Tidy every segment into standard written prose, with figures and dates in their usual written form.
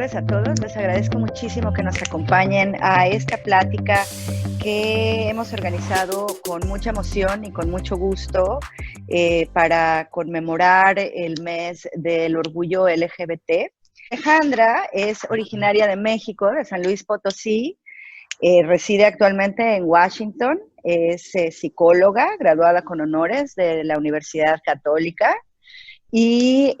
tardes a todos. Les agradezco muchísimo que nos acompañen a esta plática que hemos organizado con mucha emoción y con mucho gusto para conmemorar el mes del orgullo LGBT. Alejandra es originaria de México, de San Luis Potosí. Reside actualmente en Washington. Es psicóloga, graduada con honores de la Universidad Católica. Y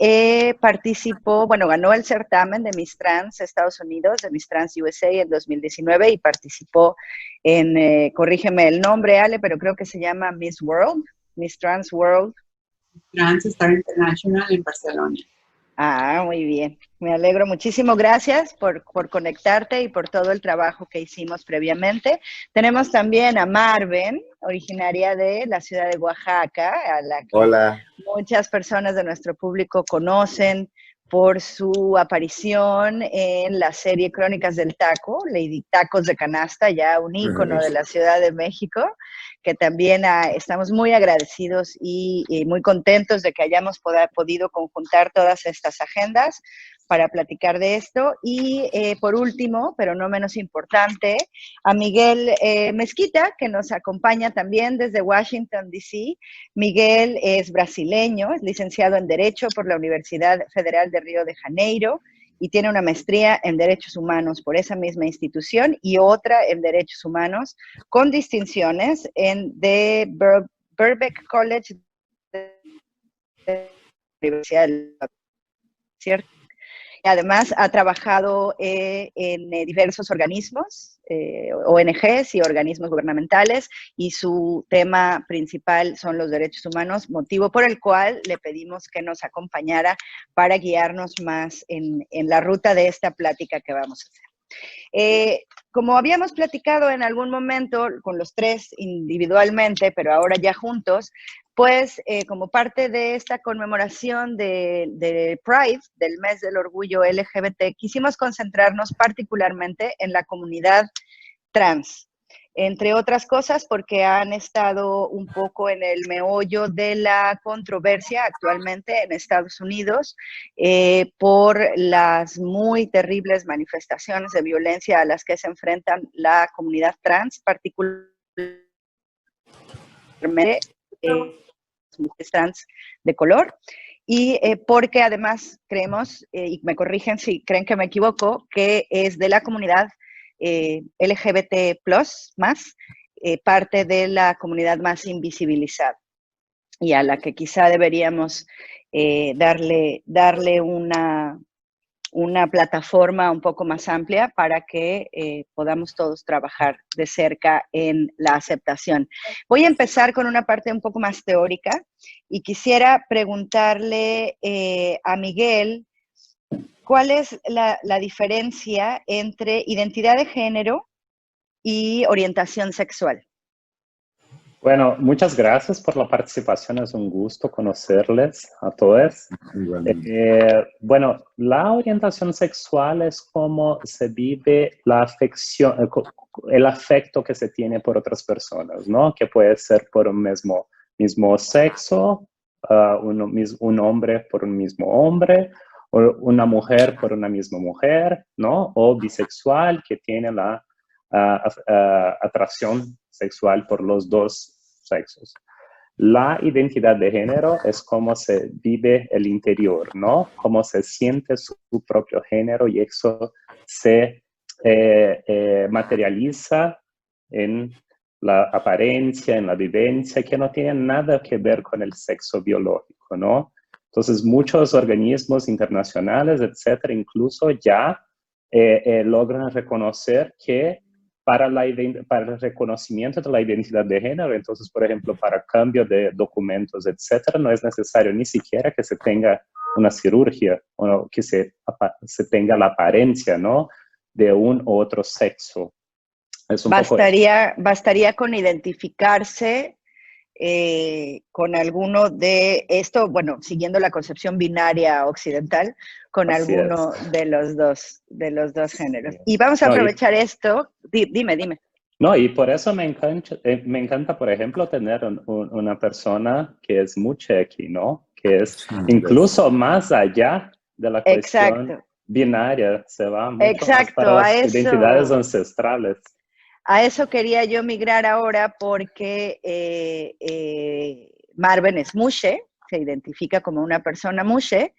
participó, bueno, ganó el certamen de Miss Trans Estados Unidos, de Miss Trans USA en 2019 y participó en, corrígeme el nombre, Ale, pero creo que se llama Miss World, Miss Trans World. Trans Star International en Barcelona. Ah, muy bien. Me alegro muchísimo. Gracias por conectarte y por todo el trabajo que hicimos previamente. Tenemos también a Marven, originaria de la ciudad de Oaxaca, a la que Hola. Muchas personas de nuestro público conocen por su aparición en la serie Crónicas del Taco, Lady Tacos de Canasta, ya un ícono de la Ciudad de México, que también estamos muy agradecidos y muy contentos de que hayamos podido conjuntar todas estas agendas para platicar de esto. Y por último, pero no menos importante, a Miguel Mezquita, que nos acompaña también desde Washington, D.C. Miguel es brasileño, es licenciado en Derecho por la Universidad Federal de Río de Janeiro y tiene una maestría en Derechos Humanos por esa misma institución y otra en Derechos Humanos con distinciones en The Birkbeck College de la Universidad de la ¿cierto? Además, ha trabajado en diversos organismos, ONGs y organismos gubernamentales, y su tema principal son los derechos humanos, motivo por el cual le pedimos que nos acompañara para guiarnos más en la ruta de esta plática que vamos a hacer. Como habíamos platicado en algún momento con los tres individualmente, pero ahora ya juntos, pues como parte de esta conmemoración de Pride, del mes del orgullo LGBT, quisimos concentrarnos particularmente en la comunidad trans, entre otras cosas porque han estado un poco en el meollo de la controversia actualmente en Estados Unidos por las muy terribles manifestaciones de violencia a las que se enfrentan la comunidad trans, particularmente mujeres trans de color, y porque además creemos, y me corrigen si creen que me equivoco, que es de la comunidad LGBT+, parte de la comunidad más invisibilizada y a la que quizá deberíamos darle una plataforma un poco más amplia para que podamos todos trabajar de cerca en la aceptación. Voy a empezar con una parte un poco más teórica y quisiera preguntarle a Miguel, ¿cuál es la diferencia entre identidad de género y orientación sexual? Bueno, muchas gracias por la participación. Es un gusto conocerles a todos. Bueno, la orientación sexual es cómo se vive la afección, el afecto que se tiene por otras personas, ¿no? Que puede ser por un mismo sexo, un hombre por un mismo hombre, o una mujer por una misma mujer, ¿no? O bisexual que tiene la atracción sexual por los dos sexos. La identidad de género es cómo se vive el interior, ¿no? Cómo se siente su propio género y eso se materializa en la apariencia, en la vivencia, que no tiene nada que ver con el sexo biológico, ¿no? Entonces, muchos organismos internacionales, etcétera, incluso ya logran reconocer que para el reconocimiento de la identidad de género, entonces, por ejemplo, para cambio de documentos, etcétera, no es necesario ni siquiera que se tenga una cirugía o que se tenga la apariencia, ¿no?, de un u otro sexo. Bastaría con identificarse con alguno de esto, bueno, siguiendo la concepción binaria occidental, con alguno de los dos géneros. Y vamos a aprovechar esto. Dime. No, y por eso me encanta, por ejemplo, tener una persona que es muy chequi, ¿no? Que es incluso más allá de la cuestión binaria, se va mucho Exacto, más para a las identidades eso, ancestrales. a eso quería yo migrar ahora porque Marven es mushe, se identifica como una persona mushe,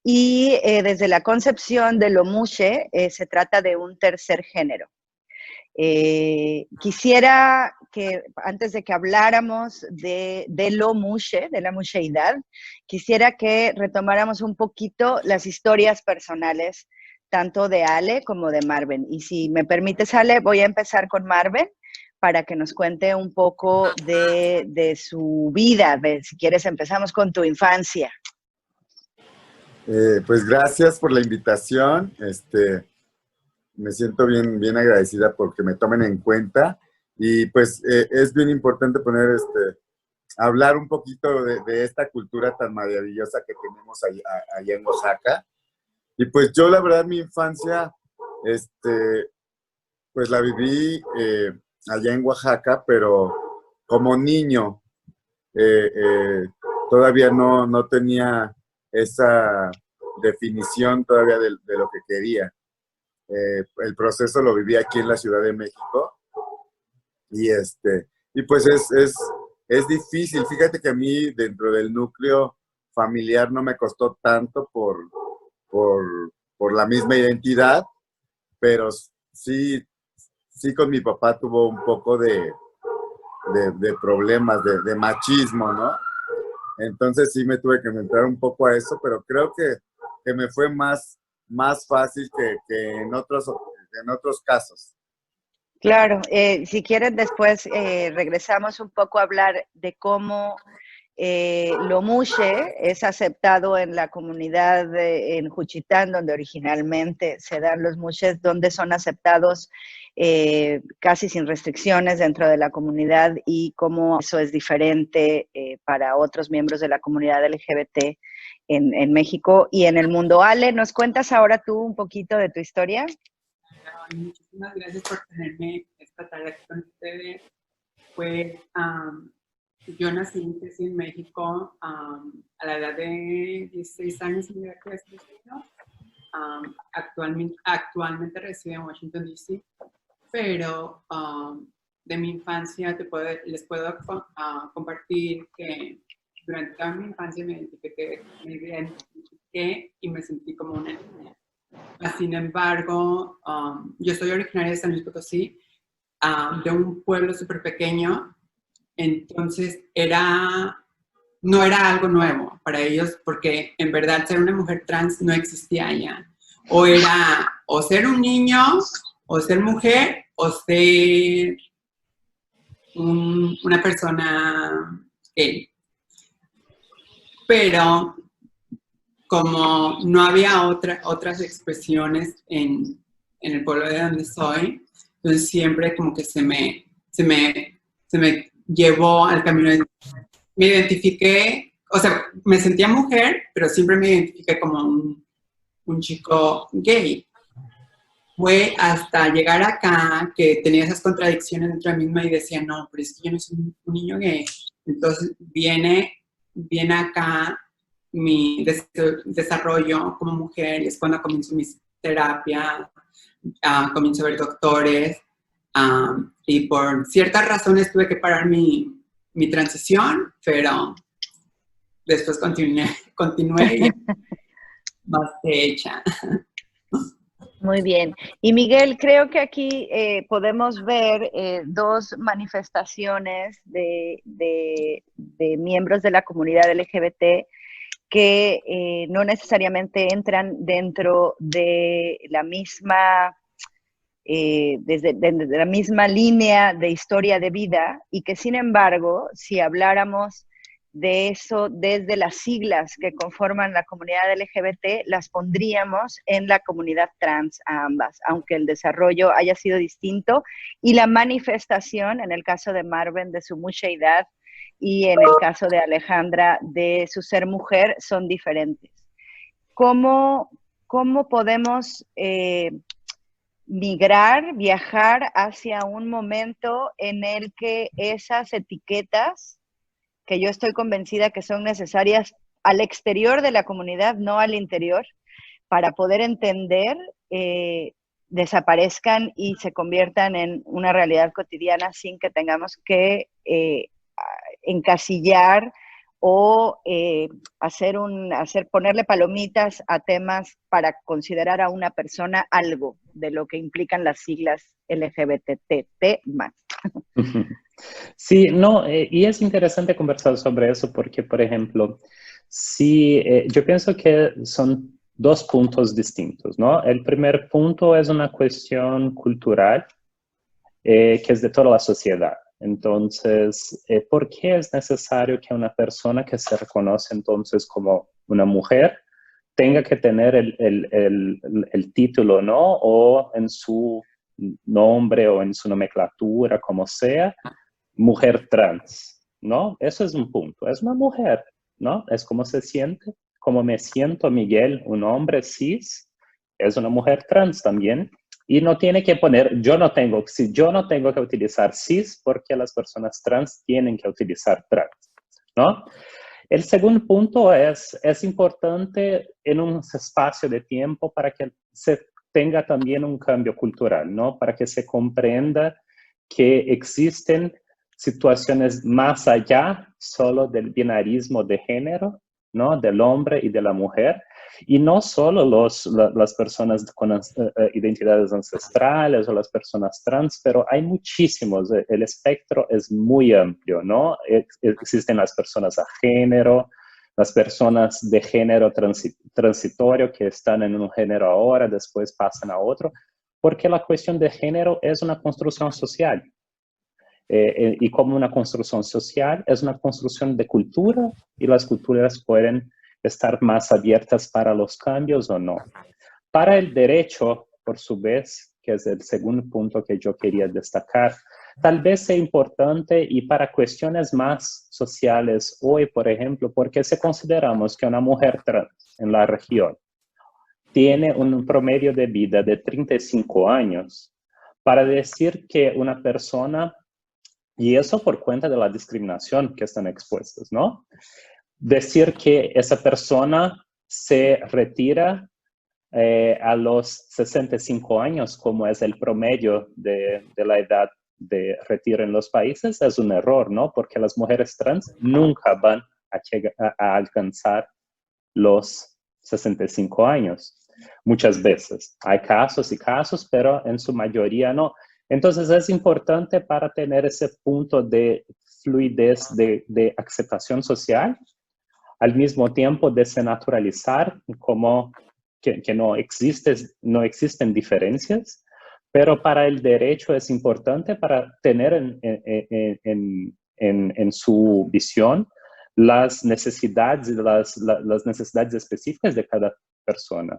y desde la concepción de lo mushe se trata de un tercer género. Quisiera que antes de que habláramos de lo mushe, de la musheidad, quisiera que retomáramos un poquito las historias personales, tanto de Ale como de Marven. Y si me permites, Ale, voy a empezar con Marven para que nos cuente un poco de su vida. Si quieres, empezamos con tu infancia. Pues gracias por la invitación. Me siento bien agradecida porque me tomen en cuenta. Y pues es bien importante hablar un poquito de esta cultura tan maravillosa que tenemos allá en Oaxaca. Y pues yo la verdad mi infancia, pues la viví allá en Oaxaca, pero como niño todavía no tenía esa definición todavía de lo que quería. El proceso lo viví aquí en la Ciudad de México y, y pues es difícil. Fíjate que a mí dentro del núcleo familiar no me costó tanto por la misma identidad, pero sí con mi papá tuvo un poco de problemas, de machismo, ¿no? Entonces sí me tuve que enfrentar un poco a eso, pero creo que me fue más fácil que en otros casos. Claro, si quieres después regresamos un poco a hablar de cómo lo mushe es aceptado en la comunidad en Juchitán, donde originalmente se dan los mushes, donde son aceptados casi sin restricciones dentro de la comunidad y cómo eso es diferente para otros miembros de la comunidad LGBT en México y en el mundo. Ale, ¿nos cuentas ahora tú un poquito de tu historia? Muchísimas gracias por tenerme esta tarde aquí con ustedes. Pues yo nací y crecí en México a la edad de 16 años en New York. Actualmente resido en Washington, D.C., pero de mi infancia les puedo compartir que durante toda mi infancia me identifiqué y me sentí como una niña. Sin embargo, yo soy originaria de San Luis Potosí, de un pueblo súper pequeño, entonces no era algo nuevo para ellos, porque en verdad ser una mujer trans no existía allá. O era o ser un niño, o ser mujer, o ser una persona gay. Pero como no había otras expresiones en el pueblo de donde soy, entonces siempre como que se me llevó al camino de... Me identifiqué, o sea, me sentía mujer, pero siempre me identifiqué como un chico gay. Fue hasta llegar acá que tenía esas contradicciones dentro de mí misma y decía, no, pero es que yo no soy un niño gay. Entonces viene acá mi desarrollo como mujer y es cuando comienzo mis terapias, comienzo a ver doctores y por ciertas razones tuve que parar mi transición, pero después continué y más que hecha. Muy bien. Y Miguel, creo que aquí podemos ver dos manifestaciones de miembros de la comunidad LGBT que no necesariamente entran dentro de la misma, desde la misma línea de historia de vida y que sin embargo, si habláramos de eso desde las siglas que conforman la comunidad LGBT, las pondríamos en la comunidad trans a ambas, aunque el desarrollo haya sido distinto y la manifestación, en el caso de Marven, de su musheidad y en el caso de Alejandra, de su ser mujer, son diferentes. ¿Cómo podemos migrar, viajar hacia un momento en el que esas etiquetas que yo estoy convencida que son necesarias al exterior de la comunidad, no al interior, para poder entender, desaparezcan y se conviertan en una realidad cotidiana sin que tengamos que encasillar o ponerle palomitas a temas para considerar a una persona algo de lo que implican las siglas LGBTT+. Sí, no, y es interesante conversar sobre eso porque, por ejemplo, sí, yo pienso que son dos puntos distintos, ¿no? El primer punto es una cuestión cultural que es de toda la sociedad. Entonces, ¿por qué es necesario que una persona que se reconoce entonces como una mujer tenga que tener el título, ¿no? O en su nombre o en su nomenclatura, como sea, mujer trans, ¿no? Eso es un punto. Es una mujer, ¿no? Es como se siente, como me siento Miguel, un hombre cis, es una mujer trans también. Y no tiene que poner, yo no tengo que utilizar cis porque las personas trans tienen que utilizar trans, ¿no? El segundo punto es importante en un espacio de tiempo para que se tenga también un cambio cultural, ¿no? Para que se comprenda que existen situaciones más allá solo del binarismo de género, ¿no? Del hombre y de la mujer. Y no solo las personas con identidades ancestrales o las personas trans, pero hay muchísimos. El espectro es muy amplio, ¿no? Existen las personas a género, las personas de género transitorio que están en un género ahora, después pasan a otro, porque la cuestión de género es una construcción social. Y como una construcción social, es una construcción de cultura y las culturas pueden estar más abiertas para los cambios o no. Para el derecho, por su vez, que es el segundo punto que yo quería destacar, tal vez sea importante y para cuestiones más sociales hoy, por ejemplo, porque si consideramos que una mujer trans en la región tiene un promedio de vida de 35 años, para decir que una persona, y eso por cuenta de la discriminación que están expuestos, ¿no? Decir que esa persona se retira a los 65 años, como es el promedio de la edad de retiro en los países, es un error, ¿no? Porque las mujeres trans nunca van a alcanzar los 65 años. Muchas veces. Hay casos y casos, pero en su mayoría no. Entonces es importante para tener ese punto de fluidez, de aceptación social, al mismo tiempo desnaturalizar como que no existen diferencias, pero para el derecho es importante para tener en su visión las necesidades, las necesidades específicas de cada persona.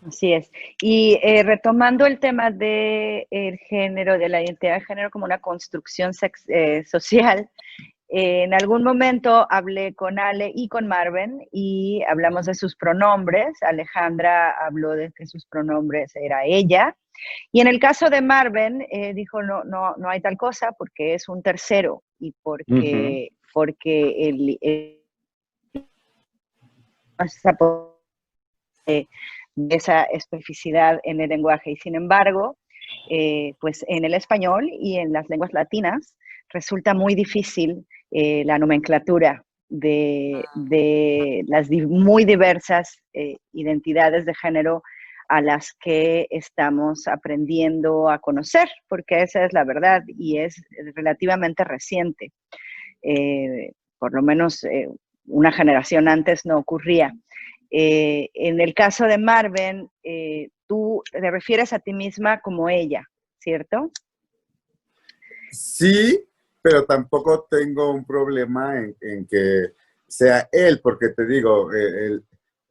Así es. Y retomando el tema del género, de la identidad de género como una construcción social, en algún momento hablé con Ale y con Marven y hablamos de sus pronombres. Alejandra habló de que sus pronombres era ella. Y en el caso de Marven, dijo, no hay tal cosa porque es un tercero y porque esa especificidad en el lenguaje. Y sin embargo, pues en el español y en las lenguas latinas resulta muy difícil la nomenclatura de las muy diversas identidades de género a las que estamos aprendiendo a conocer, porque esa es la verdad y es relativamente reciente. Por lo menos una generación antes no ocurría. En el caso de Marven, tú te refieres a ti misma como ella, ¿cierto? Sí, pero tampoco tengo un problema en que sea él, porque te digo,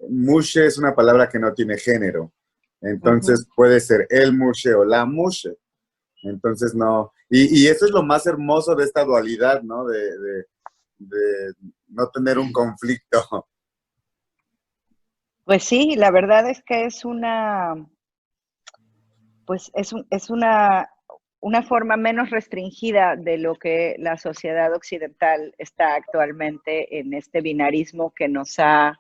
mushe es una palabra que no tiene género. Entonces puede ser el mushe o la mushe. Entonces no. Y eso es lo más hermoso de esta dualidad, ¿no? De no tener un conflicto. Pues sí, la verdad es que es una, pues es una forma menos restringida de lo que la sociedad occidental está actualmente en este binarismo que nos ha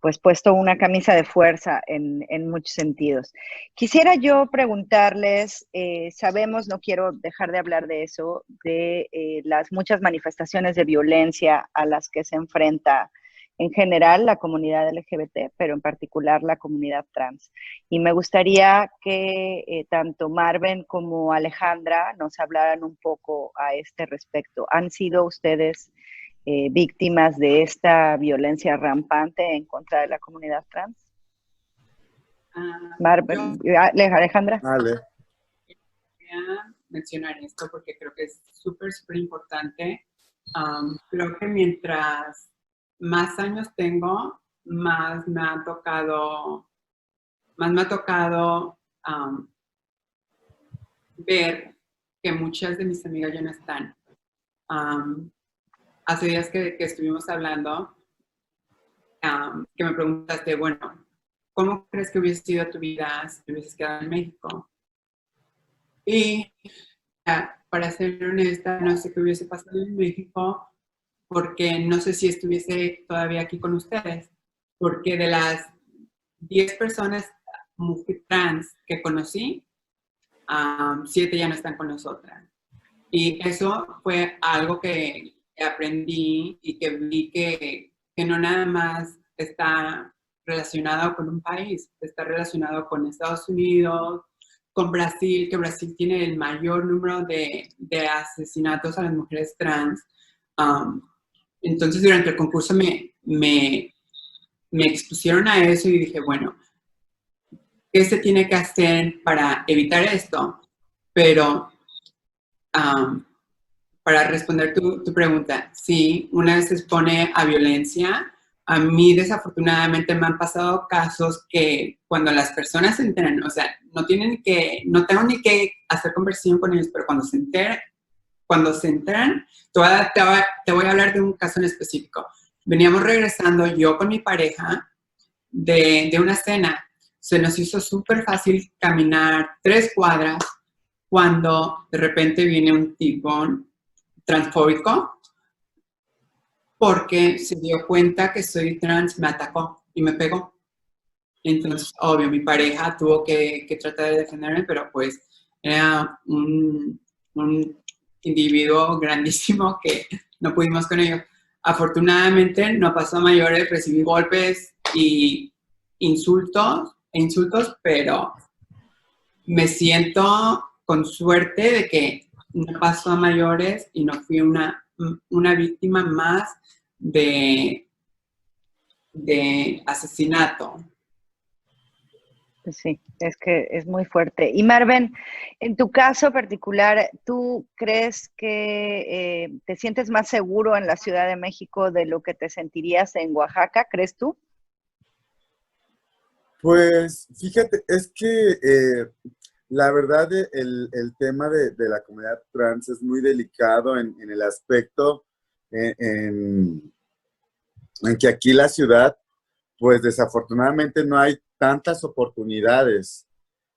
pues puesto una camisa de fuerza en muchos sentidos. Quisiera yo preguntarles, sabemos, no quiero dejar de hablar de eso, de las muchas manifestaciones de violencia a las que se enfrenta en general la comunidad LGBT, pero en particular la comunidad trans. Y me gustaría que tanto Marven como Alejandra nos hablaran un poco a este respecto. ¿Han sido ustedes víctimas de esta violencia rampante en contra de la comunidad trans? Marven, Alejandra. Vale. Quería mencionar esto porque creo que es súper importante. Creo que mientras más años tengo, más me ha tocado ver que muchas de mis amigas ya no están. Hace días que estuvimos hablando, que me preguntaste, bueno, ¿cómo crees que hubiese sido tu vida si te hubieses quedado en México? Y para ser honesta, no sé qué hubiese pasado en México, porque no sé si estuviese todavía aquí con ustedes, porque de las 10 personas mujeres trans que conocí, 7 ya no están con nosotras. Y eso fue algo que aprendí y que vi que no nada más está relacionado con un país, está relacionado con Estados Unidos, con Brasil, que Brasil tiene el mayor número de asesinatos a las mujeres trans. Entonces, durante el concurso me expusieron a eso y dije, bueno, ¿qué se tiene que hacer para evitar esto? Pero para responder tu pregunta, sí, una vez se expone a violencia. A mí, desafortunadamente, me han pasado casos que cuando las personas se enteran, o sea, no tengo ni que hacer conversación con ellos, pero cuando se enteran, te voy a hablar de un caso en específico. Veníamos regresando yo con mi pareja de una cena. Se nos hizo súper fácil caminar 3 cuadras cuando de repente viene un tipo transfóbico porque se dio cuenta que soy trans, me atacó y me pegó. Entonces, obvio, mi pareja tuvo que tratar de defenderme, pero pues era un individuo grandísimo que no pudimos con ello. Afortunadamente no pasó a mayores, recibí golpes y insultos, pero me siento con suerte de que no pasó a mayores y no fui una víctima más de asesinato. Sí, es que es muy fuerte. Y Marven, en tu caso particular, ¿tú crees que te sientes más seguro en la Ciudad de México de lo que te sentirías en Oaxaca? ¿Crees tú? Pues fíjate, es que la verdad el tema de la comunidad trans es muy delicado en el aspecto en que aquí la ciudad, pues desafortunadamente no hay tantas oportunidades.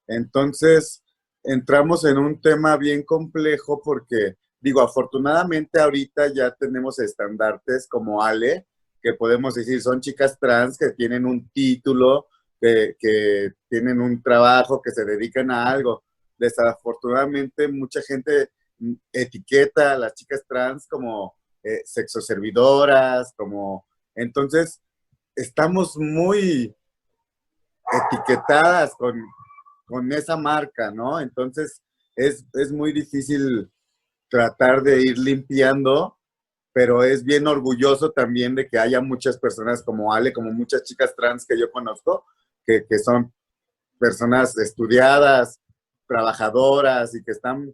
Entonces, entramos en un tema bien complejo porque, digo, afortunadamente ahorita ya tenemos estandartes como Ale, que podemos decir son chicas trans que tienen un título, que tienen un trabajo, que se dedican a algo. Desafortunadamente, mucha gente etiqueta a las chicas trans como sexoservidoras, como... Entonces, estamos muy etiquetadas con esa marca, ¿no? Entonces, es muy difícil tratar de ir limpiando, pero es bien orgulloso también de que haya muchas personas como Ale, como muchas chicas trans que yo conozco, que son personas estudiadas, trabajadoras y que están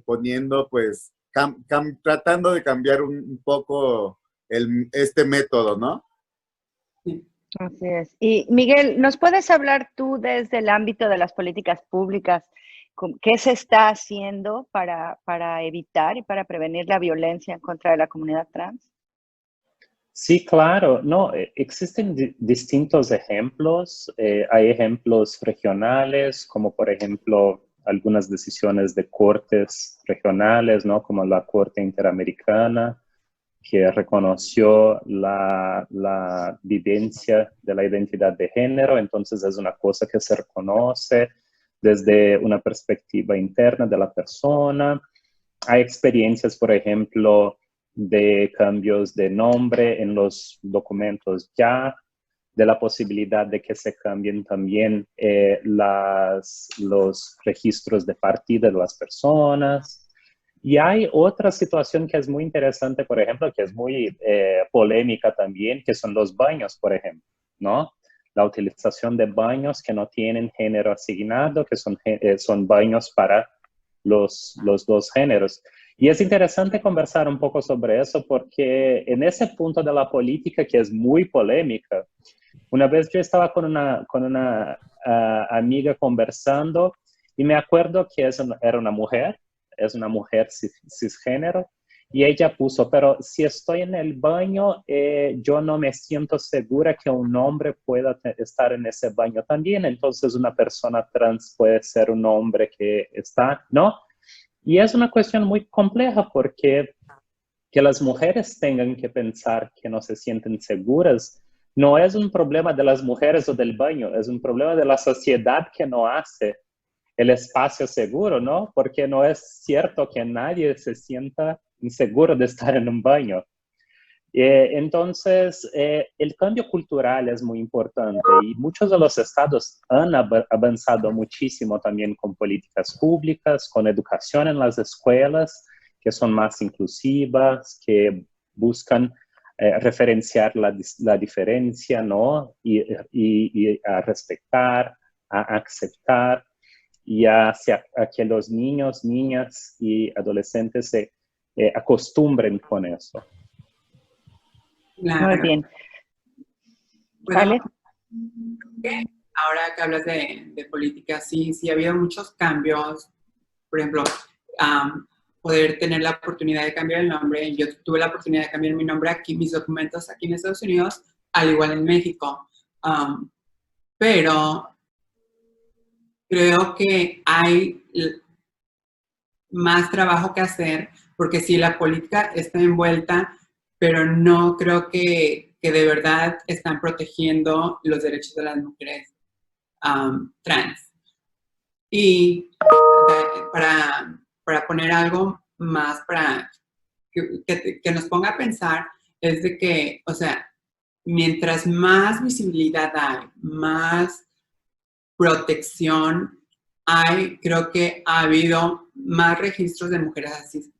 poniendo, pues, tratando de cambiar un poco este método, ¿no? Sí. Así es. Y Miguel, ¿nos puedes hablar tú desde el ámbito de las políticas públicas? ¿Qué se está haciendo para evitar y para prevenir la violencia en contra de la comunidad trans? Sí, claro. No, existen distintos ejemplos. Hay ejemplos regionales, como por ejemplo algunas decisiones de cortes regionales, ¿no? Como la Corte Interamericana. que reconoció la vivencia de la identidad de género, entonces es una cosa que se reconoce desde una perspectiva interna de la persona. Hay experiencias, por ejemplo, de cambios de nombre en los documentos ya, de la posibilidad de que se cambien también los registros de partida de las personas. Y hay otra situación que es muy interesante, por ejemplo, que es muy polémica también, que son los baños, por ejemplo, ¿no? La utilización de baños que no tienen género asignado, que son baños para los dos géneros. Y es interesante conversar un poco sobre eso porque en ese punto de la política que es muy polémica, una vez yo estaba con una amiga conversando y me acuerdo que era una mujer, es una mujer cisgénero, y ella puso, pero si estoy en el baño, yo no me siento segura que un hombre pueda estar en ese baño también, entonces una persona trans puede ser un hombre que está, ¿no? Y es una cuestión muy compleja porque que las mujeres tengan que pensar que no se sienten seguras no es un problema de las mujeres o del baño, es un problema de la sociedad que no hace el espacio seguro, ¿no? Porque no es cierto que nadie se sienta inseguro de estar en un baño. Entonces, el cambio cultural es muy importante y muchos de los estados han avanzado muchísimo también con políticas públicas, con educación en las escuelas, que son más inclusivas, que buscan referenciar la diferencia, ¿no? Y a respetar, a aceptar y a que los niños, niñas y adolescentes se acostumbren con eso. Claro. Muy bien. Bueno, ¿Vale? ahora que hablas de política, sí ha habido muchos cambios. Por ejemplo, poder tener la oportunidad de cambiar el nombre. Yo tuve la oportunidad de cambiar mi nombre aquí, mis documentos aquí en Estados Unidos, al igual en México. Pero creo que hay más trabajo que hacer, porque sí, la política está envuelta, pero no creo que de verdad están protegiendo los derechos de las mujeres trans. Y para poner algo más, para que nos ponga a pensar, es de que, o sea, mientras más visibilidad hay, más protección hay, creo que ha habido más registros de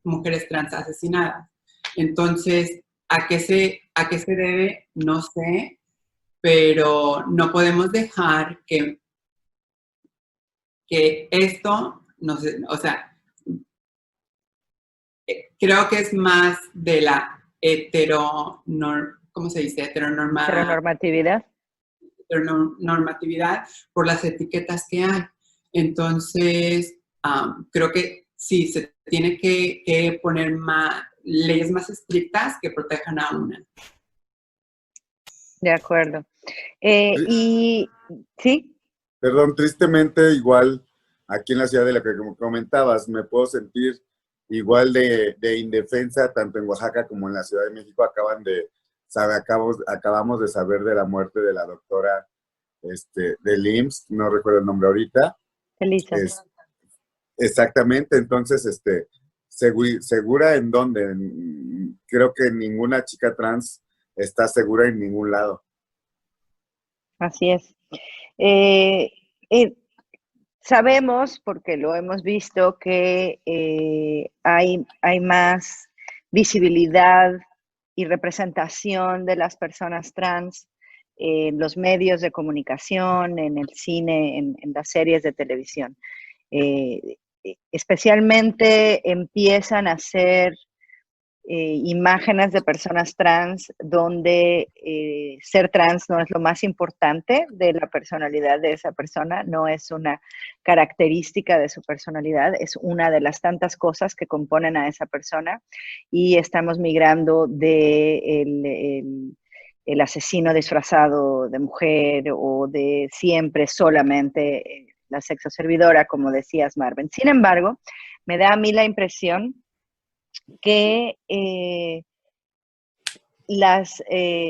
mujeres trans asesinadas. Entonces, ¿a qué se debe? No sé, pero no podemos dejar que esto, no sé, o sea, creo que es más de la ¿cómo se dice? Heteronormatividad. Normatividad por las etiquetas que hay. Entonces, creo que sí, se tiene que poner leyes más estrictas que protejan a una. De acuerdo. Y sí. Perdón, tristemente igual aquí en la ciudad de la que comentabas, me puedo sentir igual de indefensa, tanto en Oaxaca como en la Ciudad de México. Acabamos de saber de la muerte de la doctora del IMSS, no recuerdo el nombre ahorita. Elisa. Exactamente, entonces, ¿segura en dónde? Creo que ninguna chica trans está segura en ningún lado. Así es. Sabemos, porque lo hemos visto, que hay más visibilidad y representación de las personas trans en los medios de comunicación, en el cine, en las series de televisión. Especialmente empiezan a ser imágenes de personas trans donde ser trans no es lo más importante de la personalidad de esa persona, no es una característica de su personalidad, es una de las tantas cosas que componen a esa persona, y estamos migrando de el asesino disfrazado de mujer o de siempre solamente la sexoservidora, como decías, Marvin. Sin embargo, me da a mí la impresión que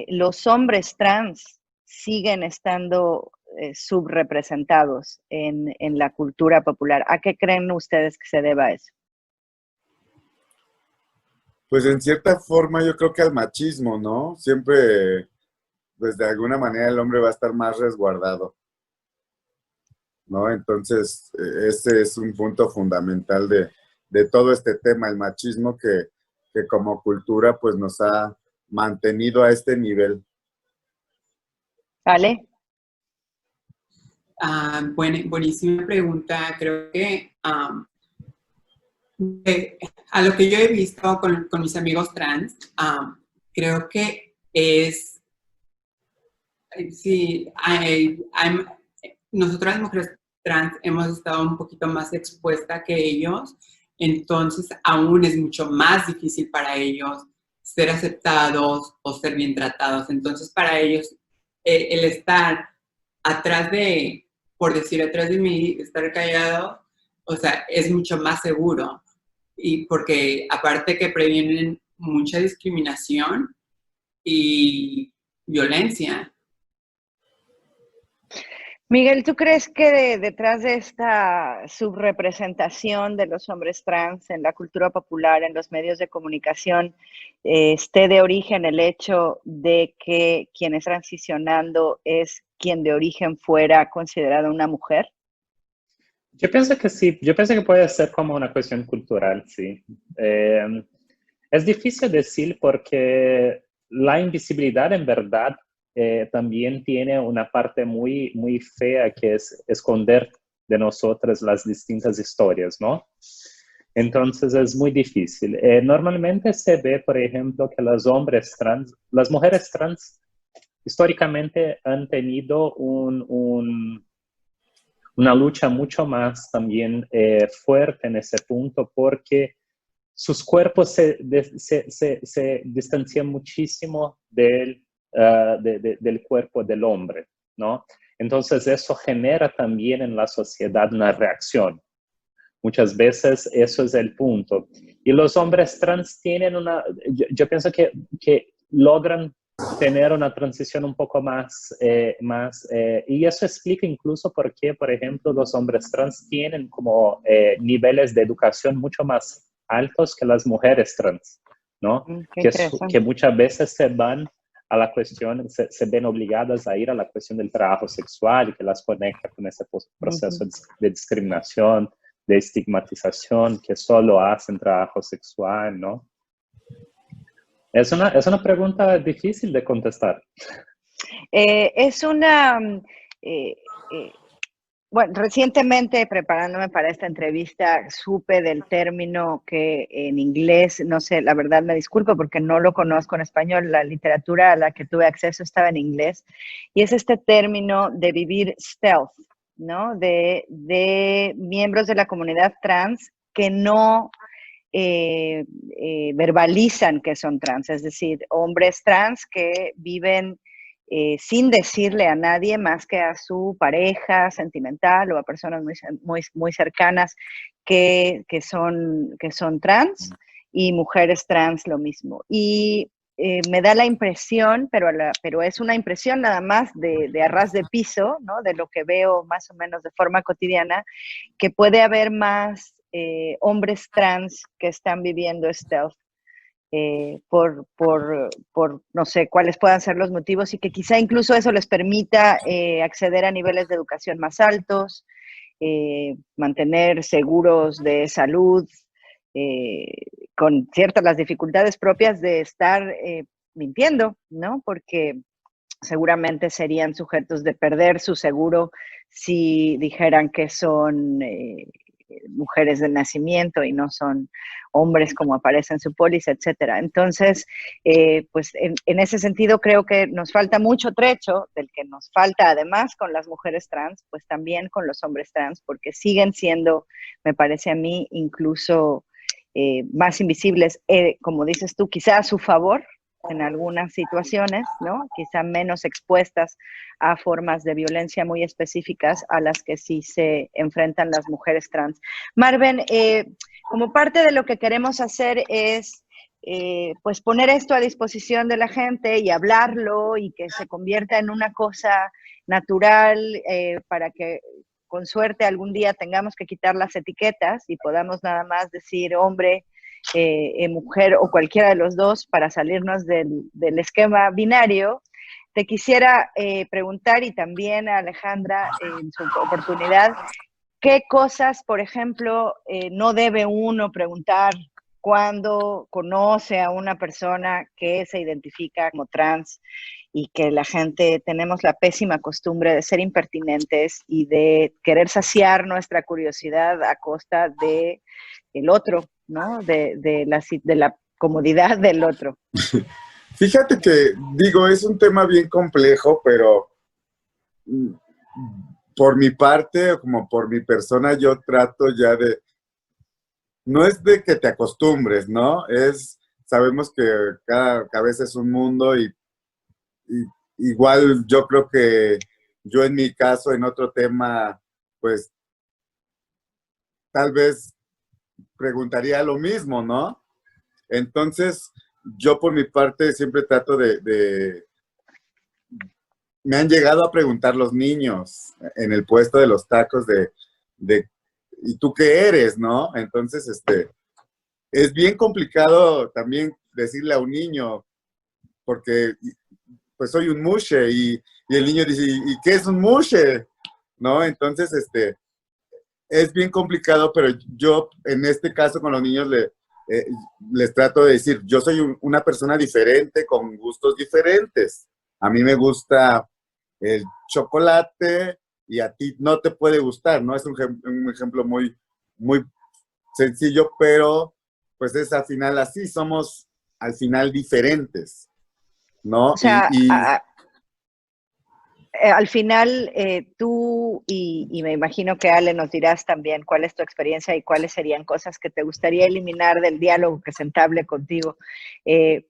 los hombres trans siguen estando subrepresentados en la cultura popular. ¿A qué creen ustedes que se deba eso? Pues en cierta forma yo creo que al machismo, ¿no? Siempre, pues de alguna manera el hombre va a estar más resguardado, ¿no? Entonces, ese es un punto fundamental de todo este tema, el machismo que como cultura pues nos ha mantenido a este nivel. ¿Vale? Buenísima pregunta. Creo que a lo que yo he visto con mis amigos trans, creo que es, sí, nosotras las mujeres trans hemos estado un poquito más expuestas que ellos, entonces aún es mucho más difícil para ellos ser aceptados o ser bien tratados. Entonces para ellos el estar atrás de, por decir, atrás de mí, estar callado, o sea, es mucho más seguro. Y porque aparte que previenen mucha discriminación y violencia. Miguel, ¿tú crees que detrás de esta subrepresentación de los hombres trans en la cultura popular, en los medios de comunicación, esté de origen el hecho de que quien es transicionando es quien de origen fuera considerado una mujer? Yo pienso que sí, yo pienso que puede ser como una cuestión cultural, sí. Es difícil decir porque la invisibilidad en verdad también tiene una parte muy, muy fea que es esconder de nosotros las distintas historias, ¿no? Entonces es muy difícil. Normalmente se ve, por ejemplo, que los hombres trans, las mujeres trans históricamente han tenido una lucha mucho más también fuerte en ese punto porque sus cuerpos se distancian muchísimo del cuerpo del hombre, ¿no? Entonces eso genera también en la sociedad una reacción. Muchas veces eso es el punto. Y los hombres trans tienen yo pienso que logran tener una transición un poco más, y eso explica incluso por qué, por ejemplo, los hombres trans tienen como niveles de educación mucho más altos que las mujeres trans, ¿no? Que muchas veces se van a la cuestión, se ven obligadas a ir a la cuestión del trabajo sexual y que las conecta con ese proceso de discriminación, de estigmatización, que solo hacen trabajo sexual, ¿no? Es una pregunta difícil de contestar. Bueno, recientemente preparándome para esta entrevista supe del término que en inglés, no sé, la verdad me disculpo porque no lo conozco en español, la literatura a la que tuve acceso estaba en inglés, y es este término de vivir stealth, ¿no? De miembros de la comunidad trans que no verbalizan que son trans, es decir, hombres trans que viven sin decirle a nadie más que a su pareja sentimental o a personas muy cercanas que son trans, y mujeres trans lo mismo. Y me da la impresión, pero es una impresión nada más de a ras de piso, ¿no? De lo que veo más o menos de forma cotidiana, que puede haber más hombres trans que están viviendo stealth por no sé cuáles puedan ser los motivos, y que quizá incluso eso les permita acceder a niveles de educación más altos, mantener seguros de salud, con ciertas las dificultades propias de estar mintiendo, ¿no? Porque seguramente serían sujetos de perder su seguro si dijeran que son mujeres del nacimiento y no son hombres como aparece en su póliza, etcétera. Entonces, pues en ese sentido creo que nos falta mucho trecho, del que nos falta además con las mujeres trans, pues también con los hombres trans, porque siguen siendo, me parece a mí, incluso más invisibles, como dices tú, quizá a su favor en algunas situaciones, ¿no? Quizá menos expuestas a formas de violencia muy específicas a las que sí se enfrentan las mujeres trans. Marven, como parte de lo que queremos hacer es pues poner esto a disposición de la gente y hablarlo y que se convierta en una cosa natural para que con suerte algún día tengamos que quitar las etiquetas y podamos nada más decir hombre, mujer o cualquiera de los dos para salirnos del esquema binario. Te quisiera preguntar, y también a Alejandra en su oportunidad, ¿qué cosas, por ejemplo, no debe uno preguntar cuando conoce a una persona que se identifica como trans y que la gente tenemos la pésima costumbre de ser impertinentes y de querer saciar nuestra curiosidad a costa de el otro, ¿no? De la comodidad del otro? Fíjate que, digo, es un tema bien complejo, pero por mi parte, o como por mi persona, yo trato ya de, no es de que te acostumbres, ¿no? Sabemos que cada cabeza es un mundo y igual yo creo que yo en mi caso, en otro tema, pues tal vez preguntaría lo mismo, ¿no? Entonces, yo por mi parte siempre trato me han llegado a preguntar los niños en el puesto de los tacos ¿y tú qué eres, no? Entonces, es bien complicado también decirle a un niño, porque pues soy un mushe, y el niño dice, ¿y qué es un mushe? ¿No? Entonces, es bien complicado, pero yo en este caso con los niños les trato de decir, yo soy una persona diferente, con gustos diferentes. A mí me gusta el chocolate y a ti no te puede gustar, ¿no? Es un ejemplo muy, muy sencillo, pero pues es al final así, somos al final diferentes, ¿no? O sea, al final tú y me imagino que Ale nos dirás también cuál es tu experiencia y cuáles serían cosas que te gustaría eliminar del diálogo que se entable contigo,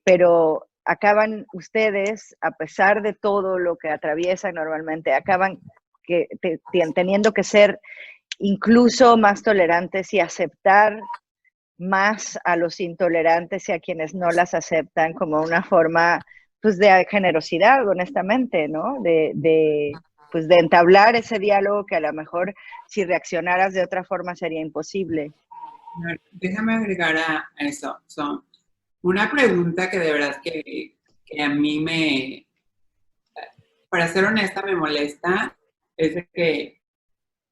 pero acaban ustedes, a pesar de todo lo que atraviesan normalmente, acaban teniendo que ser incluso más tolerantes y aceptar más a los intolerantes y a quienes no las aceptan como una forma, pues, de generosidad, honestamente, ¿no? Pues, de entablar ese diálogo que a lo mejor si reaccionaras de otra forma sería imposible. Déjame agregar a eso. Una pregunta que de verdad que a mí para ser honesta, me molesta, es de que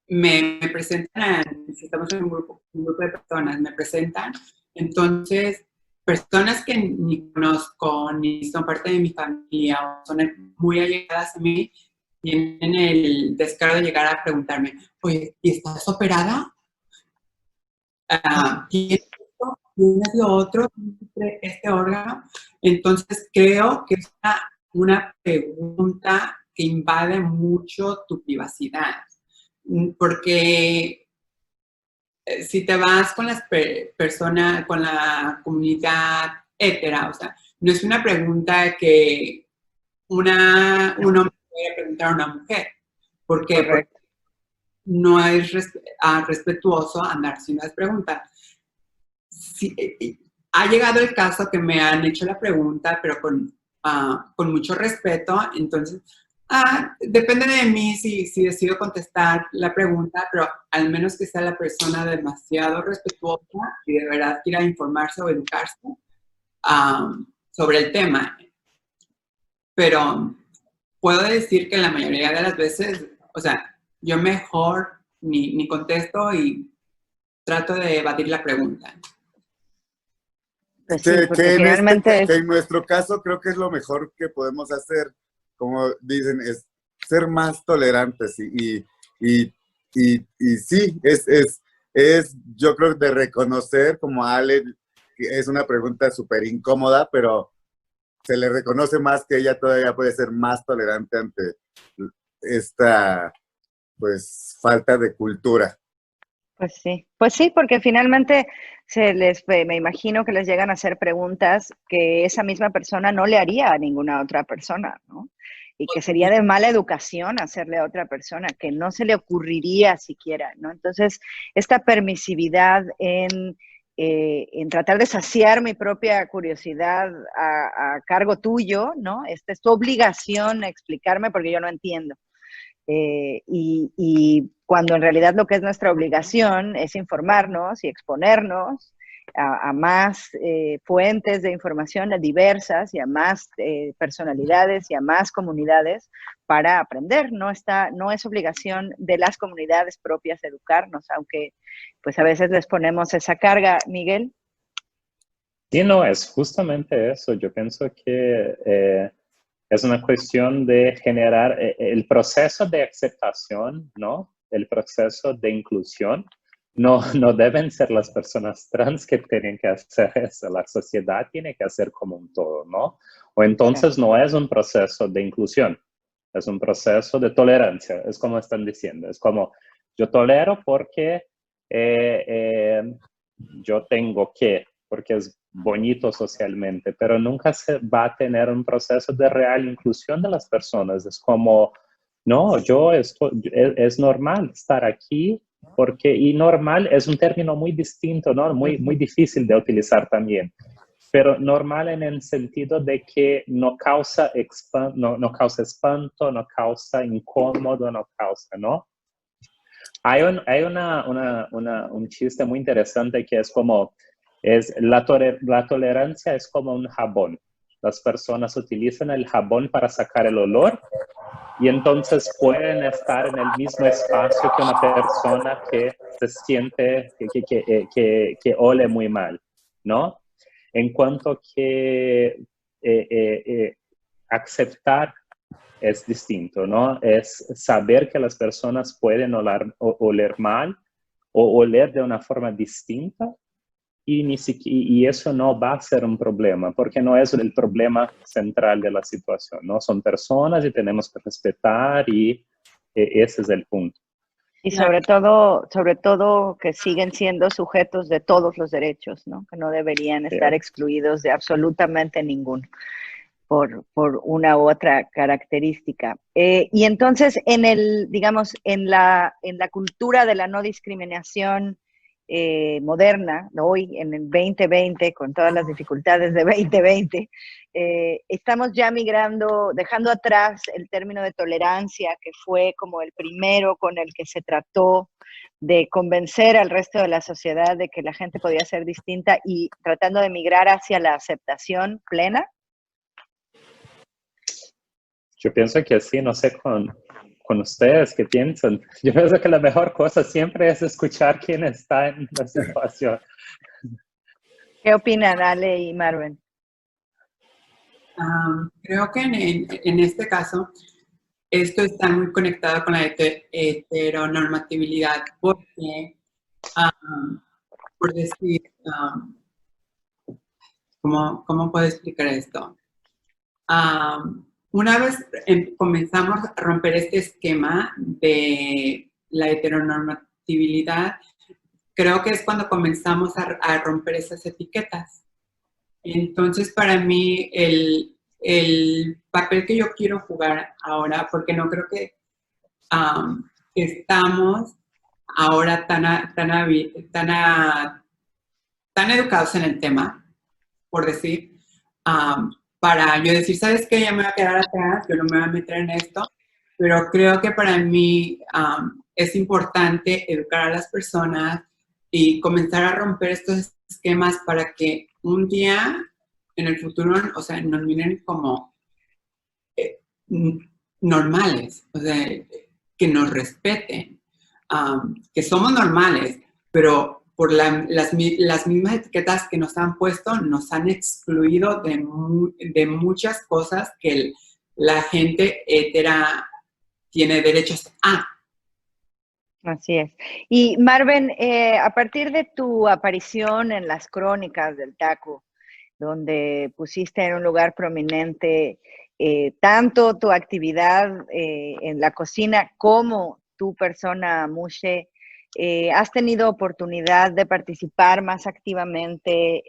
me presentan, si estamos en un grupo de personas, me presentan, entonces, personas que ni conozco, ni son parte de mi familia, o son muy allegadas a mí, tienen el descaro de llegar a preguntarme, oye, ¿y estás operada? ¿Tienes esto? ¿Tienes lo otro? ¿Tienes este órgano? Entonces, creo que es una pregunta que invade mucho tu privacidad. Porque si te vas con las personas, con la comunidad hétera, o sea, no es una pregunta que un hombre puede preguntar a una mujer. Porque no es respetuoso andar haciendo las preguntas. Ha llegado el caso que me han hecho la pregunta, pero con mucho respeto, entonces depende de mí si decido contestar la pregunta, pero al menos que sea la persona demasiado respetuosa y de verdad quiera informarse o educarse sobre el tema. Pero puedo decir que la mayoría de las veces, o sea, yo mejor ni contesto y trato de evadir la pregunta. Pues sí, porque finalmente que en nuestro caso creo que es lo mejor que podemos hacer, como dicen, es ser más tolerantes y sí, es yo creo de reconocer, como a Ale, que es una pregunta súper incómoda, pero se le reconoce más que ella todavía puede ser más tolerante ante esta, pues, falta de cultura. Pues sí, porque finalmente me imagino que les llegan a hacer preguntas que esa misma persona no le haría a ninguna otra persona, ¿no? Y que sería de mala educación hacerle a otra persona, que no se le ocurriría siquiera, ¿no? Entonces, esta permisividad en en tratar de saciar mi propia curiosidad a cargo tuyo, ¿no? Esta es tu obligación explicarme porque yo no entiendo. Y cuando en realidad lo que es nuestra obligación es informarnos y exponernos a más fuentes de información diversas y a más personalidades y a más comunidades para aprender. No es obligación de las comunidades propias educarnos, aunque pues a veces les ponemos esa carga. Miguel. Sí, no, es justamente eso. Yo pienso que es una cuestión de generar el proceso de aceptación, ¿no? El proceso de inclusión. No deben ser las personas trans que tienen que hacer eso. La sociedad tiene que hacer como un todo, ¿no? O entonces no es un proceso de inclusión, es un proceso de tolerancia. Es como están diciendo. Es como, yo tolero porque yo tengo que, porque es bonito socialmente, pero nunca se va a tener un proceso de real inclusión de las personas. Es como, no, es normal estar aquí, porque, y normal es un término muy distinto, ¿no? Muy difícil de utilizar también, pero normal en el sentido de que no causa espanto, no causa incómodo, no causa, ¿no? Hay un chiste muy interesante que es como, la tolerancia es como un jabón. Las personas utilizan el jabón para sacar el olor y entonces pueden estar en el mismo espacio que una persona que se siente, que ole muy mal, ¿no? En cuanto que aceptar es distinto, ¿no? Es saber que las personas pueden oler mal o oler de una forma distinta y eso no va a ser un problema, porque no es el problema central de la situación, ¿no? Son personas y tenemos que respetar y ese es el punto. Y sobre todo que siguen siendo sujetos de todos los derechos, ¿no? Que no deberían estar excluidos de absolutamente ninguno por una u otra característica. Y entonces, digamos, en la cultura de la no discriminación moderna, hoy en el 2020, con todas las dificultades de 2020, estamos ya migrando, dejando atrás el término de tolerancia, que fue como el primero con el que se trató de convencer al resto de la sociedad de que la gente podía ser distinta y tratando de migrar hacia la aceptación plena. Yo pienso que sí, no sé con ustedes qué piensan. Yo pienso que la mejor cosa siempre es escuchar quién está en la situación. ¿Qué opinan Ale y Marvin? Creo que en este caso esto está muy conectado con la heteronormatividad porque, por decir, ¿cómo puedo explicar esto? Una vez comenzamos a romper este esquema de la heteronormatividad, creo que es cuando comenzamos a romper esas etiquetas. Entonces, para mí, el papel que yo quiero jugar ahora, porque no creo que estamos ahora tan educados en el tema, por decir, para yo decir, ¿sabes qué? Ya me voy a quedar atrás, yo no me voy a meter en esto, pero creo que para mí es importante educar a las personas y comenzar a romper estos esquemas para que un día en el futuro, o sea, nos miren como normales, o sea, que nos respeten, que somos normales, pero por las mismas etiquetas que nos han puesto, nos han excluido de muchas cosas que la gente hetera tiene derechos a. Así es. Y Marvin, a partir de tu aparición en las crónicas del taco, donde pusiste en un lugar prominente tanto tu actividad en la cocina como tu persona Mushe, ¿has tenido oportunidad de participar más activamente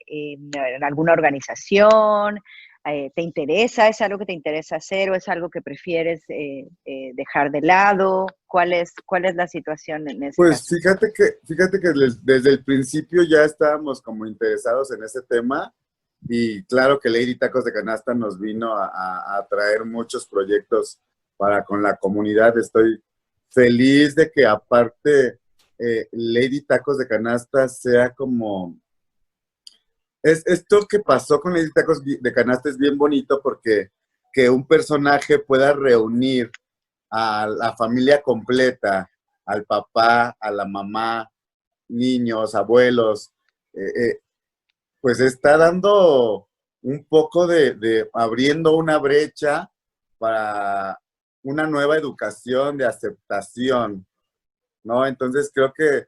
en alguna organización? ¿Te interesa? ¿Es algo que te interesa hacer o es algo que prefieres dejar de lado? ¿Cuál es la situación en ese Pues caso? fíjate que desde el principio ya estábamos como interesados en ese tema y claro que Lady Tacos de Canasta nos vino a traer muchos proyectos para con la comunidad. Estoy feliz de que aparte Lady Tacos de Canasta sea como... esto que pasó con Lady Tacos de Canasta es bien bonito porque que un personaje pueda reunir a la familia completa, al papá, a la mamá, niños, abuelos, eh, eh, pues está dando un poco de abriendo una brecha para una nueva educación de aceptación, ¿no? Entonces creo que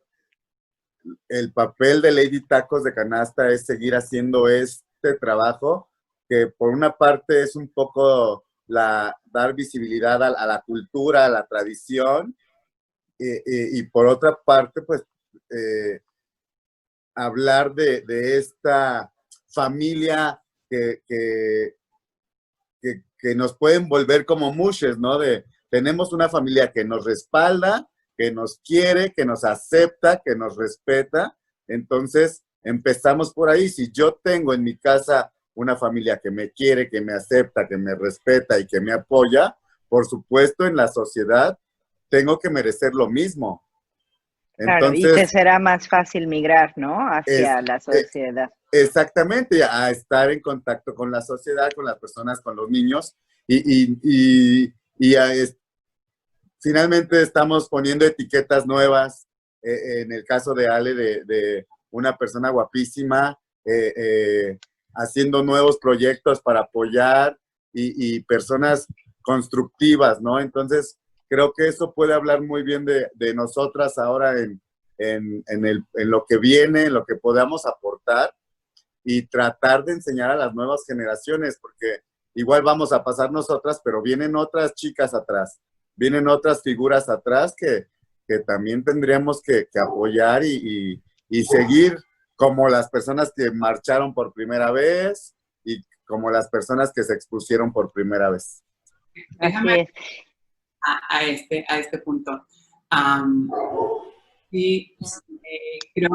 el papel de Lady Tacos de Canasta es seguir haciendo este trabajo, que por una parte es un poco dar visibilidad a la cultura, a la tradición, y por otra parte, pues, hablar de esta familia que nos pueden volver como mushes, ¿no? Tenemos una familia que nos respalda, que nos quiere, que nos acepta, que nos respeta. Entonces, empezamos por ahí. Si yo tengo en mi casa una familia que me quiere, que me acepta, que me respeta y que me apoya, por supuesto, en la sociedad tengo que merecer lo mismo. Claro, y te Entonces, será más fácil migrar, ¿no? es, Hacia la eh, sociedad. exactamente, a estar en contacto con la sociedad, con las personas, con los niños y finalmente estamos poniendo etiquetas nuevas, en el caso de Ale, de una persona guapísima, haciendo nuevos proyectos para apoyar y personas constructivas, ¿no? Entonces, creo que eso puede hablar muy bien de nosotras ahora en lo que viene, en lo que podamos aportar y tratar de enseñar a las nuevas generaciones, porque igual vamos a pasar nosotras, pero vienen otras chicas atrás, vienen otras figuras atrás que también tendríamos que apoyar y seguir como las personas que marcharon por primera vez y como las personas que se expusieron por primera vez. Así Déjame es. a este punto. Um, y creo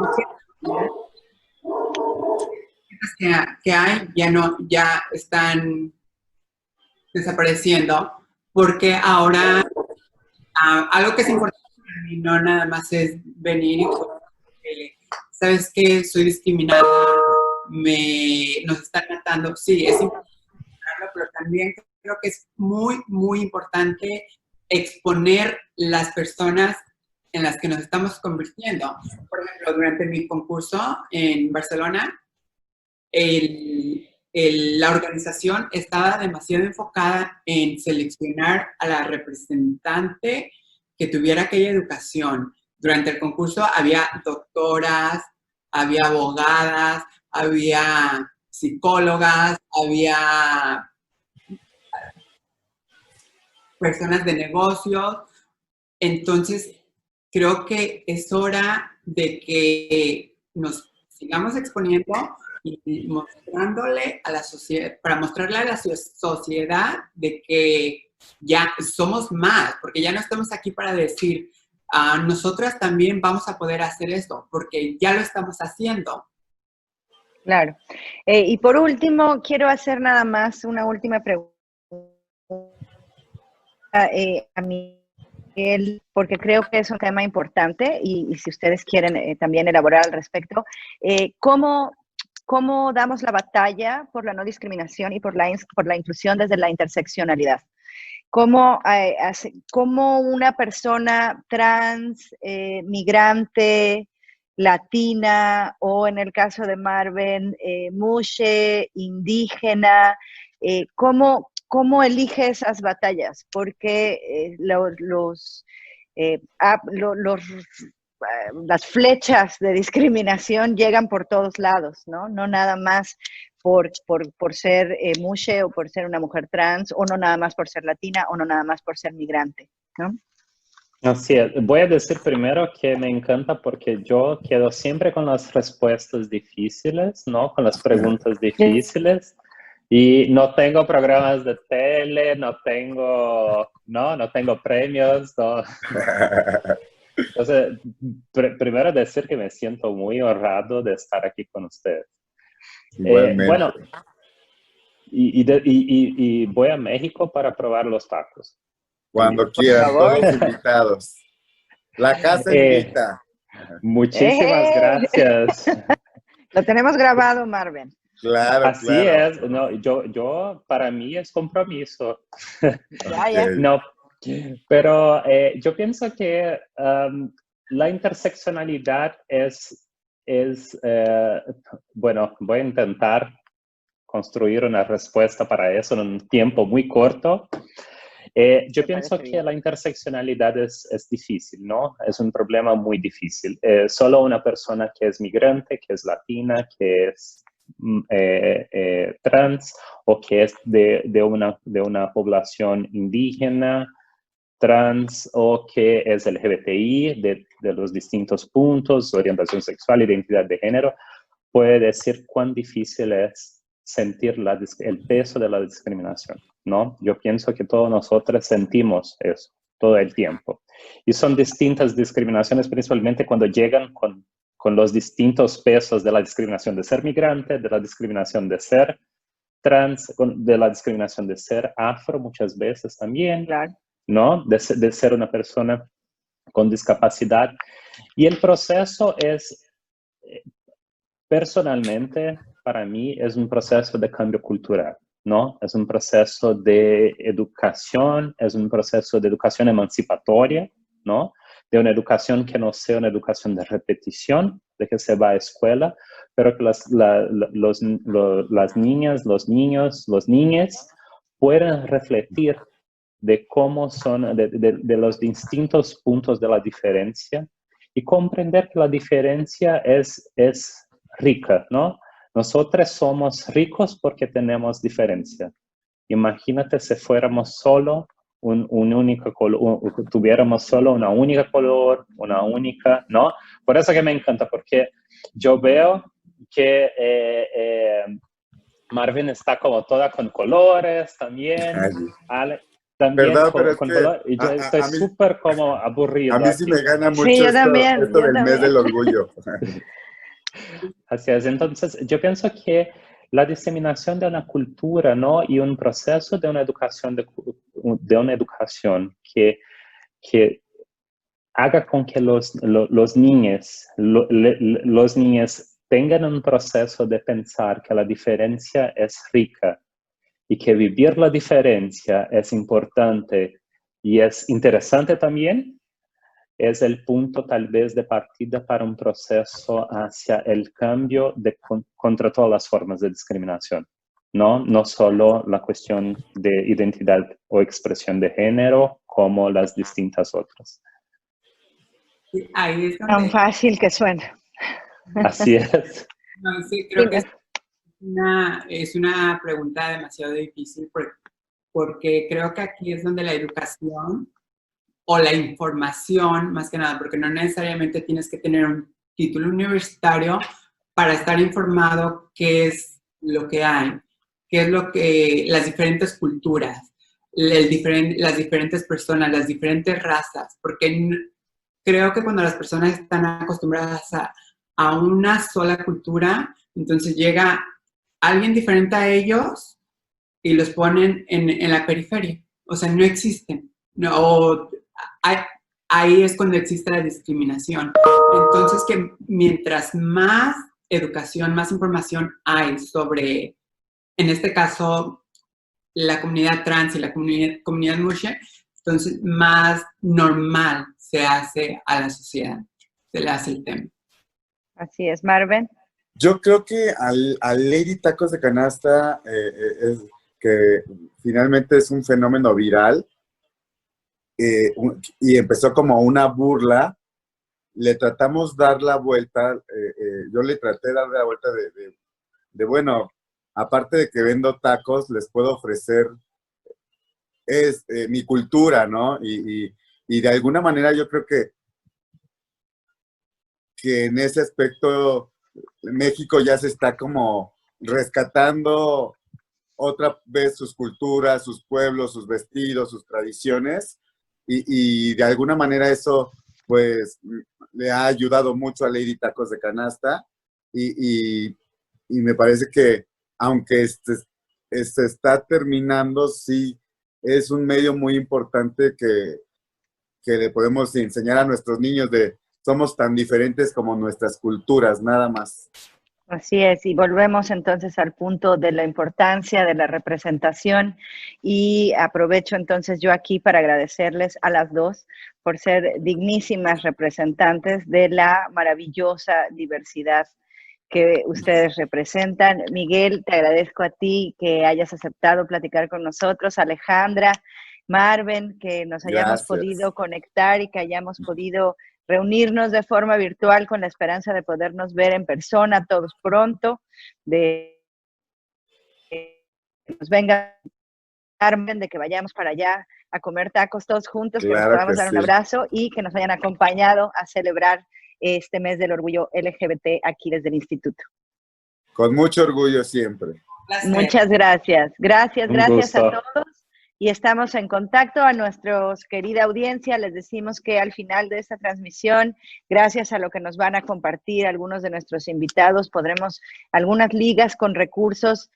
que hay ya están desapareciendo, porque ahora algo que es importante para mí no nada más es venir y sabes que soy discriminada, nos están matando. Sí, es importante, pero también creo que es muy, muy importante exponer las personas en las que nos estamos convirtiendo. Por ejemplo, durante mi concurso en Barcelona, la organización estaba demasiado enfocada en seleccionar a la representante que tuviera aquella educación. Durante el concurso había doctoras, había abogadas, había psicólogas, había personas de negocios. Entonces, creo que es hora de que nos sigamos exponiendo y mostrándole a la sociedad, para mostrarle a la sociedad de que ya somos más, porque ya no estamos aquí para decir, nosotras también vamos a poder hacer esto, porque ya lo estamos haciendo. Claro. Y por último, quiero hacer nada más una última pregunta a Miguel, porque creo que es un tema importante y si ustedes quieren también elaborar al respecto. ¿Cómo damos la batalla por la no discriminación y por la inclusión desde la interseccionalidad? ¿Cómo una persona trans, migrante, latina o en el caso de Marven, mushe, indígena, ¿cómo elige esas batallas? Porque las flechas de discriminación llegan por todos lados, ¿no? No nada más por ser mushe o por ser una mujer trans, o no nada más por ser latina, o no nada más por ser migrante, ¿no? Así es. Voy a decir primero que me encanta porque yo quedo siempre con las respuestas difíciles, ¿no? Con las preguntas difíciles. Y no tengo programas de tele, no tengo premios, no. Entonces, primero decir que me siento muy honrado de estar aquí con ustedes. Igualmente. Bueno, y voy a México para probar los tacos. Cuando quieran, todos invitados. La casa invita. Muchísimas gracias. Lo tenemos grabado, Marvin. Claro, Así claro. es. No, yo, para mí es compromiso. Ya. No, pero yo pienso que la interseccionalidad bueno, voy a intentar construir una respuesta para eso en un tiempo muy corto. Yo pienso que la interseccionalidad es difícil, ¿no? Es un problema muy difícil. Solo una persona que es migrante, que es latina, que es trans o que es de una población indígena, trans o que es LGBTI de los distintos puntos, orientación sexual, identidad de género, puede decir cuán difícil es sentir el peso de la discriminación, ¿no? Yo pienso que todos nosotros sentimos eso todo el tiempo. Y son distintas discriminaciones, principalmente cuando llegan con los distintos pesos de la discriminación de ser migrante, de la discriminación de ser trans, de la discriminación de ser afro muchas veces también, Claro. ¿no? De ser una persona con discapacidad. Y el proceso es, personalmente, para mí, es un proceso de cambio cultural, ¿no? Es un proceso de educación, es un proceso de educación emancipatoria, ¿no? De una educación que no sea una educación de repetición, de que se va a escuela, pero que las niñas, los niños, los niñes puedan refletir de cómo son, de los distintos puntos de la diferencia y comprender que la diferencia es rica, ¿no? Nosotros somos ricos porque tenemos diferencia. Imagínate si fuéramos solo un único color, tuviéramos solo una única color, una única, ¿no? Por eso que me encanta, porque yo veo que Marvin está como toda con colores también, Ale, también Perdón, pero es con que color, y yo estoy a mí, súper como aburrido a mí sí aquí. me gana Sí, mucho yo esto también. del mes del orgullo. Así es. Entonces, yo pienso que la diseminación de una cultura, ¿no? Y un proceso de una educación, de una educación que haga con que los niños, los niños tengan un proceso de pensar que la diferencia es rica y que vivir la diferencia es importante y es interesante también, es el punto tal vez de partida para un proceso hacia el cambio contra todas las formas de discriminación, ¿no? No solo la cuestión de identidad o expresión de género, como las distintas otras. Sí, ahí es Tan donde, fácil que suena. Así es. no, sí, creo que es una pregunta demasiado difícil porque creo que aquí es donde la educación o la información, más que nada, porque no necesariamente tienes que tener un título universitario para estar informado qué es lo que hay, qué es lo que las diferentes culturas, las diferentes personas, las diferentes razas, porque creo que cuando las personas están acostumbradas a una sola cultura, entonces llega alguien diferente a ellos y los ponen en la periferia. O sea, no existen. No, ahí es cuando existe la discriminación. Entonces, que mientras más educación, más información hay sobre, en este caso, la comunidad trans y la comunidad mushe, entonces más normal se hace a la sociedad, se le hace el tema. Así es, Marvin. Yo creo que al Lady Tacos de Canasta, que finalmente es un fenómeno viral, y empezó como una burla, le tratamos dar la vuelta, yo le traté de dar la vuelta bueno, aparte de que vendo tacos, les puedo ofrecer mi cultura, ¿no? Y de alguna manera yo creo que en ese aspecto México ya se está como rescatando otra vez sus culturas, sus pueblos, sus vestidos, sus tradiciones, y de alguna manera eso pues le ha ayudado mucho a Lady Tacos de Canasta, y me parece que aunque se está terminando, sí es un medio muy importante que le podemos enseñar a nuestros niños de somos tan diferentes como nuestras culturas, nada más. Así es, y volvemos entonces al punto de la importancia de la representación, y aprovecho entonces yo aquí para agradecerles a las dos por ser dignísimas representantes de la maravillosa diversidad que ustedes representan. Miguel, te agradezco a ti que hayas aceptado platicar con nosotros. Alejandra, Marven, que nos hayamos podido conectar y que hayamos podido reunirnos de forma virtual con la esperanza de podernos ver en persona todos pronto, de que nos venga Carmen, de que vayamos para allá a comer tacos todos juntos, que nos podamos dar un abrazo y que nos hayan acompañado a celebrar este mes del orgullo LGBT aquí desde el Instituto. Con mucho orgullo siempre. Muchas gracias. Gracias a todos. Y estamos en contacto. A nuestra querida audiencia les decimos que al final de esta transmisión, gracias a lo que nos van a compartir algunos de nuestros invitados, podremos algunas ligas con recursos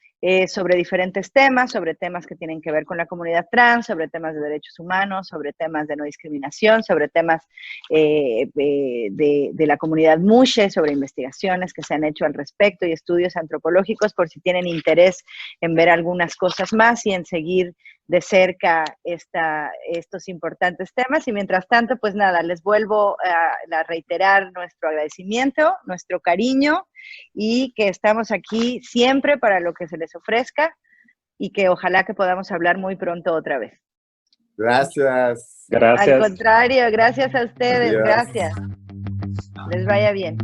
sobre diferentes temas, sobre temas que tienen que ver con la comunidad trans, sobre temas de derechos humanos, sobre temas de no discriminación, sobre temas de la comunidad Mushe, sobre investigaciones que se han hecho al respecto y estudios antropológicos, por si tienen interés en ver algunas cosas más y en seguir de cerca estos importantes temas. Y mientras tanto, pues nada, les vuelvo a reiterar nuestro agradecimiento, nuestro cariño, y que estamos aquí siempre para lo que se les ofrezca, y que ojalá que podamos hablar muy pronto otra vez. Gracias. Gracias. Al contrario, gracias a ustedes. Adiós. Gracias. Les vaya bien.